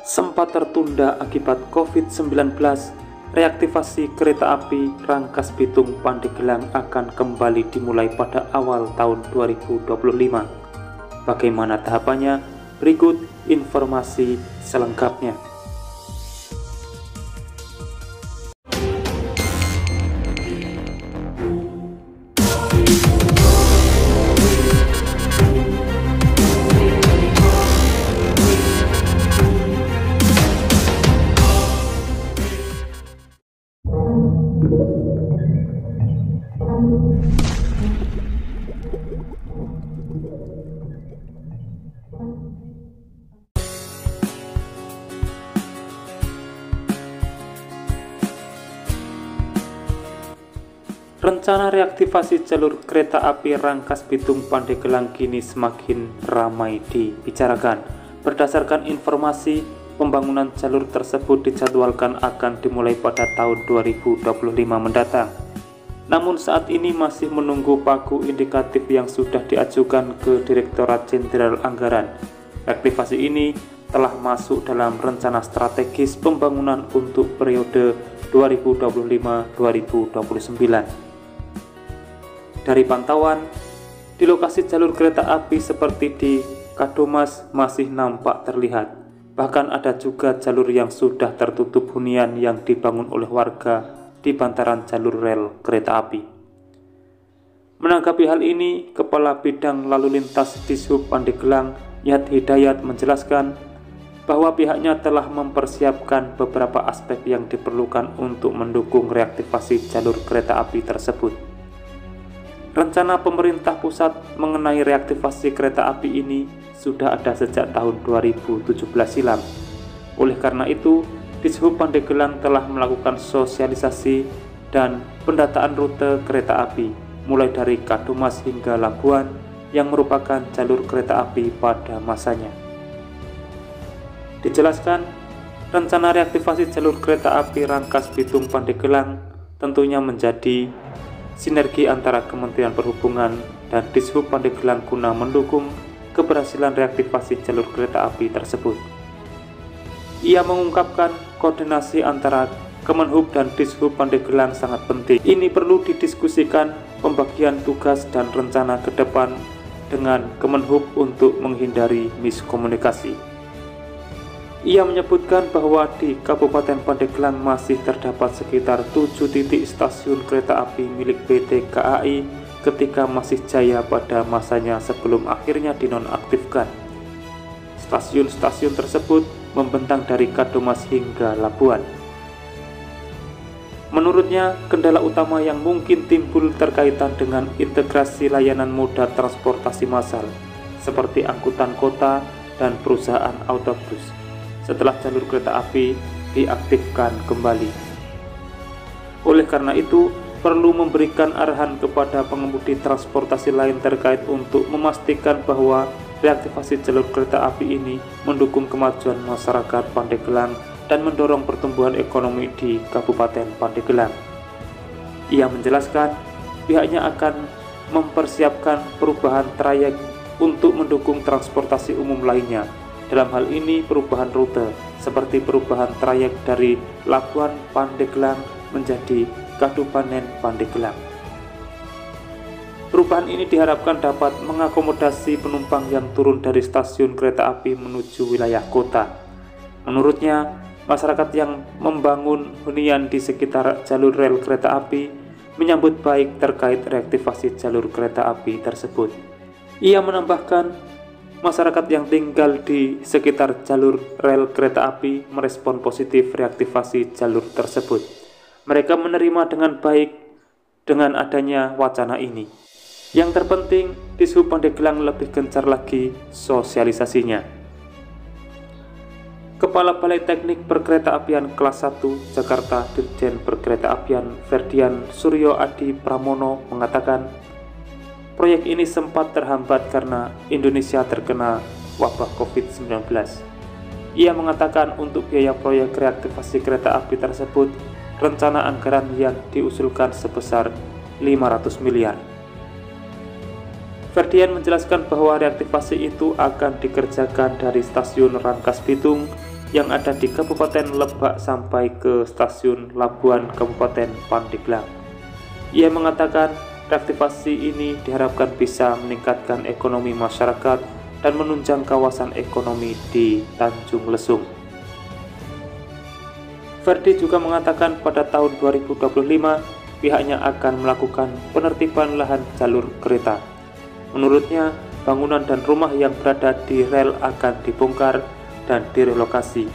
sempat tertunda akibat COVID-19, reaktivasi kereta api Rangkas Bitung Pandeglang akan kembali dimulai pada awal tahun 2025. Bagaimana tahapannya? Berikut informasi selengkapnya. Rencana reaktivasi jalur kereta api Rangkas Bitung Pandeglang kini semakin ramai dibicarakan. Berdasarkan informasi, pembangunan jalur tersebut dijadwalkan akan dimulai pada tahun 2025 mendatang. Namun saat ini masih menunggu pagu indikatif yang sudah diajukan ke Direktorat Jenderal Anggaran. Reaktivasi ini telah masuk dalam rencana strategis pembangunan untuk periode 2025-2029. Dari pantauan, di lokasi jalur kereta api seperti di Kadomas masih nampak terlihat. Bahkan ada juga jalur yang sudah tertutup hunian yang dibangun oleh warga di bantaran jalur rel kereta api. Menanggapi hal ini, Kepala Bidang Lalu Lintas Dishub Pandeglang, Yat Hidayat menjelaskan bahwa pihaknya telah mempersiapkan beberapa aspek yang diperlukan untuk mendukung reaktivasi jalur kereta api tersebut. Rencana pemerintah pusat mengenai reaktivasi kereta api ini sudah ada sejak tahun 2017 silam. Oleh karena itu, Dishub Pandeglang telah melakukan sosialisasi dan pendataan rute kereta api, mulai dari Kadomas hingga Labuan yang merupakan jalur kereta api pada masanya. Dijelaskan, rencana reaktivasi jalur kereta api Rangkas Bitung Pandeglang tentunya menjadi sinergi antara Kementerian Perhubungan dan Dishub Pandeglang guna mendukung keberhasilan reaktivasi jalur kereta api tersebut. Ia mengungkapkan koordinasi antara Kemenhub dan Dishub Pandeglang sangat penting. Ini perlu didiskusikan pembagian tugas dan rencana ke depan dengan Kemenhub untuk menghindari miskomunikasi. Ia menyebutkan bahwa di Kabupaten Pandeglang masih terdapat sekitar 7 titik stasiun kereta api milik PT KAI ketika masih jaya pada masanya sebelum akhirnya dinonaktifkan. Stasiun-stasiun tersebut membentang dari Kadomas hingga Labuan. Menurutnya, kendala utama yang mungkin timbul terkaitan dengan integrasi layanan moda transportasi massal seperti angkutan kota dan perusahaan autobus setelah jalur kereta api diaktifkan kembali. Oleh karena itu, perlu memberikan arahan kepada pengemudi transportasi lain terkait untuk memastikan bahwa reaktivasi jalur kereta api ini mendukung kemajuan masyarakat Pandeglang dan mendorong pertumbuhan ekonomi di Kabupaten Pandeglang. Ia menjelaskan, pihaknya akan mempersiapkan perubahan trayek untuk mendukung transportasi umum lainnya. Dalam hal ini perubahan rute, seperti perubahan trayek dari Labuan Pandeglang menjadi Kadupaten Pandeglang. Perubahan ini diharapkan dapat mengakomodasi penumpang yang turun dari stasiun kereta api menuju wilayah kota. Menurutnya, masyarakat yang membangun hunian di sekitar jalur rel kereta api menyambut baik terkait reaktivasi jalur kereta api tersebut. Ia menambahkan, masyarakat yang tinggal di sekitar jalur rel kereta api merespon positif reaktivasi jalur tersebut. Mereka menerima dengan baik dengan adanya wacana ini. Yang terpenting, Dishub Pandeglang lebih gencar lagi sosialisasinya. Kepala Balai Teknik Perkeretaapian Kelas 1 Jakarta Dirjen Perkeretaapian Ferdian Suryo Adi Pramono mengatakan, proyek ini sempat terhambat karena Indonesia terkena wabah COVID-19. Ia mengatakan untuk biaya proyek reaktivasi kereta api tersebut, rencana anggaran yang diusulkan sebesar 500 miliar. Ferdian menjelaskan bahwa reaktivasi itu akan dikerjakan dari stasiun Rangkas Bitung yang ada di Kabupaten Lebak sampai ke stasiun Labuan Kabupaten Pandeglang. Ia mengatakan reaktivasi ini diharapkan bisa meningkatkan ekonomi masyarakat dan menunjang kawasan ekonomi di Tanjung Lesung. Verdi juga mengatakan pada tahun 2025 pihaknya akan melakukan penertiban lahan jalur kereta. Menurutnya, bangunan dan rumah yang berada di rel akan dibongkar dan direlokasi.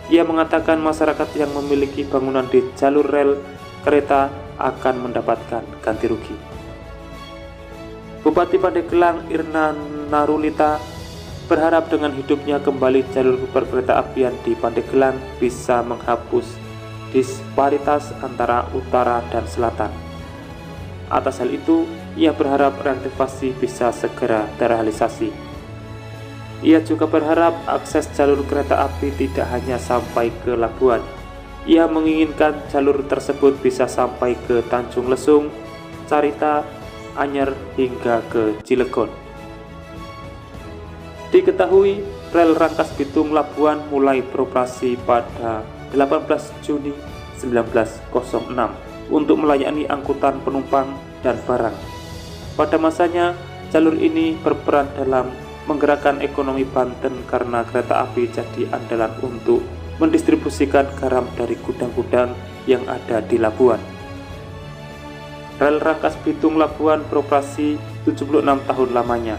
Ia mengatakan masyarakat yang memiliki bangunan di jalur rel kereta akan mendapatkan ganti rugi. Bupati Pandeglang Irna Narulita berharap dengan hidupnya kembali jalur perkereta apian di Pandeglang bisa menghapus disparitas antara utara dan selatan. Atas hal itu, ia berharap reaktivasi bisa segera terrealisasi. Ia juga berharap akses jalur kereta api tidak hanya sampai ke Labuan. Ia menginginkan jalur tersebut bisa sampai ke Tanjung Lesung, Carita, Anyer hingga ke Cilegon. Diketahui rel Rangkas Bitung Labuan mulai beroperasi pada 18 Juni 1906 untuk melayani angkutan penumpang dan barang. Pada masanya, jalur ini berperan dalam menggerakkan ekonomi Banten karena kereta api jadi andalan untuk mendistribusikan garam dari gudang-gudang yang ada di Labuan. Rel Rangkas Bitung Labuan beroperasi 76 tahun lamanya.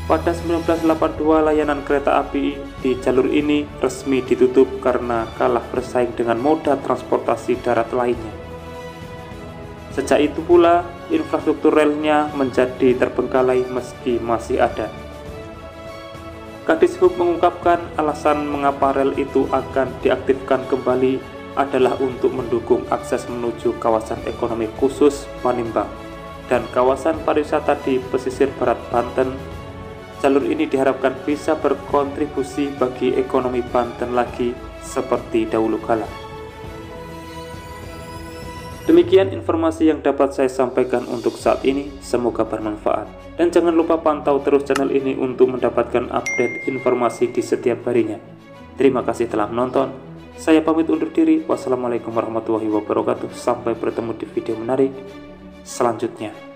Pada 1982 layanan kereta api di jalur ini resmi ditutup karena kalah bersaing dengan moda transportasi darat lainnya. Sejak itu pula infrastruktur relnya menjadi terbengkalai meski masih ada. Kadishub mengungkapkan alasan mengapa rel itu akan diaktifkan kembali adalah untuk mendukung akses menuju kawasan ekonomi khusus Panimbang dan kawasan pariwisata di pesisir barat Banten. Jalur ini diharapkan bisa berkontribusi bagi ekonomi Banten lagi seperti dahulu kala. Demikian informasi yang dapat saya sampaikan untuk saat ini, semoga bermanfaat. Dan jangan lupa pantau terus channel ini untuk mendapatkan update informasi di setiap harinya. Terima kasih telah menonton. Saya pamit undur diri. Wassalamualaikum warahmatullahi wabarakatuh. Sampai bertemu di video menarik selanjutnya.